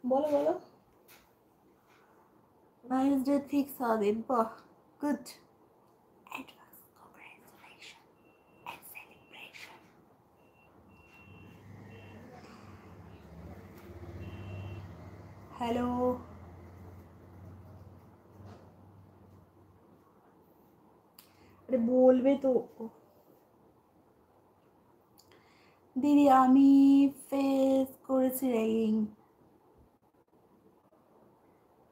বলো বলো। Marriage date fix হবে, বাহ, good, advance congratulation and celebration. Hello, আরে বলবে তো। দিদি আমি ফেস করেছি র্যাগিং,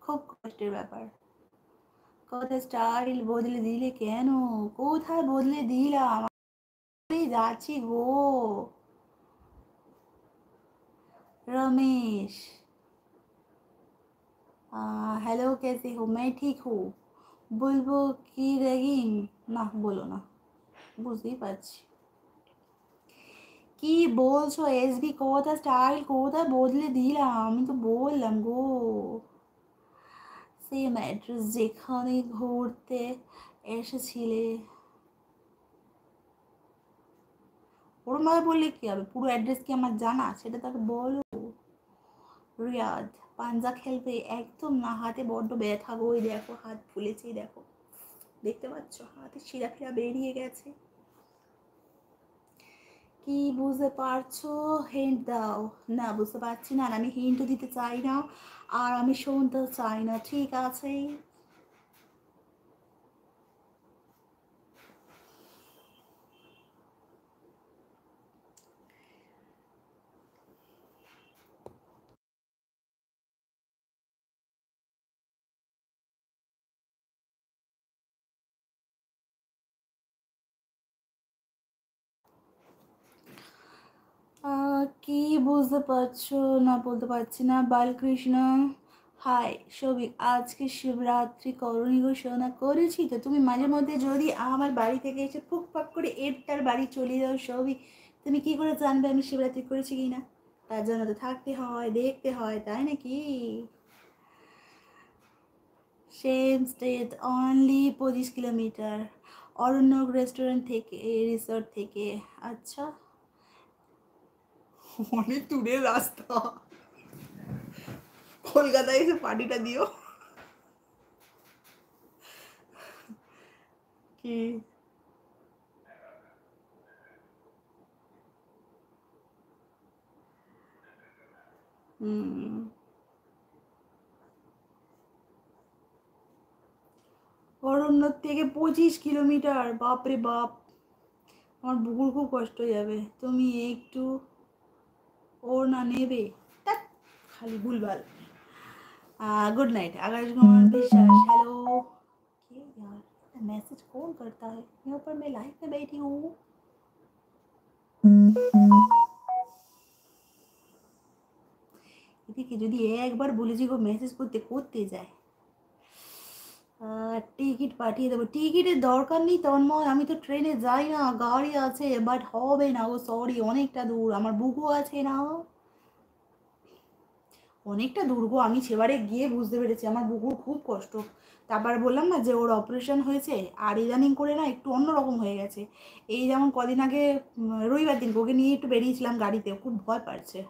খুব কষ্টের ব্যাপার। কোথায় স্টাইল বদলে দিলে কেন? কোথায় বদলে দিলাম? আমি যাচ্ছি গো। रमेश, हेलो कैसे हो? मैं ठीक हूँ। বলবো কি র্যাগিং? না বলো না, বুঝতেই পারছি। কি বলছো এসবি? কোথা স্টাইল কোথায় বদলে দিলাম? আমি তো বললাম গো, সেম অ্যাড্রেস যেখানে ঘুরতে এসেছিলে। ওরমভাবে বললে কি হবে? পুরো অ্যাড্রেস কি আমার জানা? সেটা তাকে বলো। রিয়াদ, পাঞ্জা খেলবে? একদম না, হাতে বড্ড ব্যথা গো, ওই দেখো হাত ফুলেছে, দেখো, দেখতে পাচ্ছ হাতে শিরা ফিরা বেরিয়ে গেছে। কি বুঝতে পারছো? হিন্ট দাও। না বুঝতে পারছি না, আমি হিন্টও দিতে চাই না, আর আমি শুনতে চাই না, ঠিক আছে? কি বুঝতে পারছো না বলতে পারছি না। বালকৃষ্ণ, হাই সবিক, আজকে শিবরাত্রি করণী ঘোষণা করেছি তো, তুমি মাঝে মধ্যে যদি আমার বাড়ি থেকে এসে ফুকফাক করে তার বাড়ি চলে যাও সবিক, তুমি কি করে জানবে আমি শিবরাত্রি করেছি কি না? তার জন্য তো থাকতে হয়, দেখতে হয়, তাই নাকি? Same state, only 25 kilometer, Aranyak restaurant থেকে, রিসর্ট থেকে। আচ্ছা, অনেক দূরের রাস্তা। কলকাতায় এসে পার্টিটা দিও। কি? হুম, অরণ্য থেকে 25 কিলোমিটার, বাপরে বাপ, আমার বুকুর খুব কষ্ট হয়ে যাবে। তুমি একটু ওর না নেবে? ধ্যাৎ, খালি ভুলভাল। गुड नाइट आकाश कुमार विश्वास, हेलो। ये यार मैसेज कौन करता है? यहाँ पर मैं लाइव में बैठी हूँ। এদিকে যদি একবার বলেছি গো মেসেজ করতে করতে যায়। টিকিট পাঠিয়ে দেবো। টিকিটের দরকার নেই তন্ময়, আমি তো ট্রেনে যাই না, গাড়ি আছে, বাট হবে না গো, সরি, অনেকটা দূর, আমার বুকু আছে না, অনেকটা দূর গো। আমি সেবারে গিয়ে বুঝতে পেরেছি আমার বুকুর খুব কষ্ট। তারপর বললাম না যে ওর অপারেশন হয়েছে, আর ইদানিং করে না একটু অন্যরকম হয়ে গেছে। এই যেমন কদিন আগে রবিবার দিন ওকে নিয়ে একটু বেরিয়েছিলাম গাড়িতে, খুব ভয় পাচ্ছে,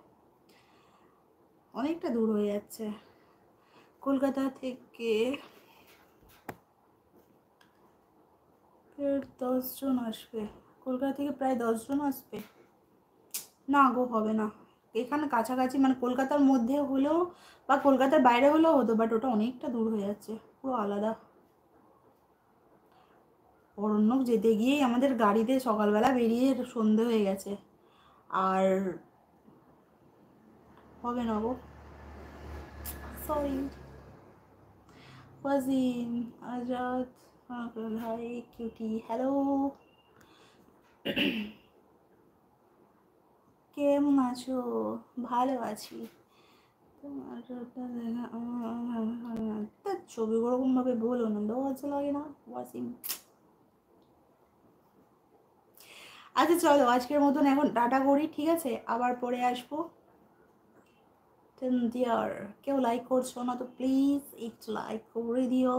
অনেকটা দূর হয়ে যাচ্ছে কলকাতা থেকে। 10 জন আসবে, কলকাতা থেকে প্রায় 10 জন আসবে। না গো, হবে না। এখানে কাছাকাছি মানে কলকাতার মধ্যে হলেও বা কলকাতার বাইরে হলেও হতো, বাট ওটা অনেকটা দূর হয়ে যাচ্ছে, পুরো আলাদা। অরণ্যক যেতে গিয়েই আমাদের গাড়িতে সকালবেলা বেরিয়ে সন্ধে হয়ে গেছে, আর হবে না গো, সরি। ওয়াজিম, আজাদ, ভাই কিউটি, হ্যালো, কেমন আছো? ভালো আছি। তোমার ছবি ওরকম ভাবে বলো না, লজ্জা লাগে না ওয়াসিম? আচ্ছা চলো আজকের মতন এখন টাটা করি, ঠিক আছে? আবার পরে আসবো। দিয়ার, কেউ লাইক করছো না তো প্লিজ একটু লাইক করে দিও।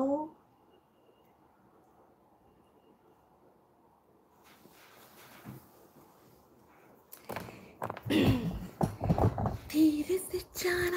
धीरे से जाना।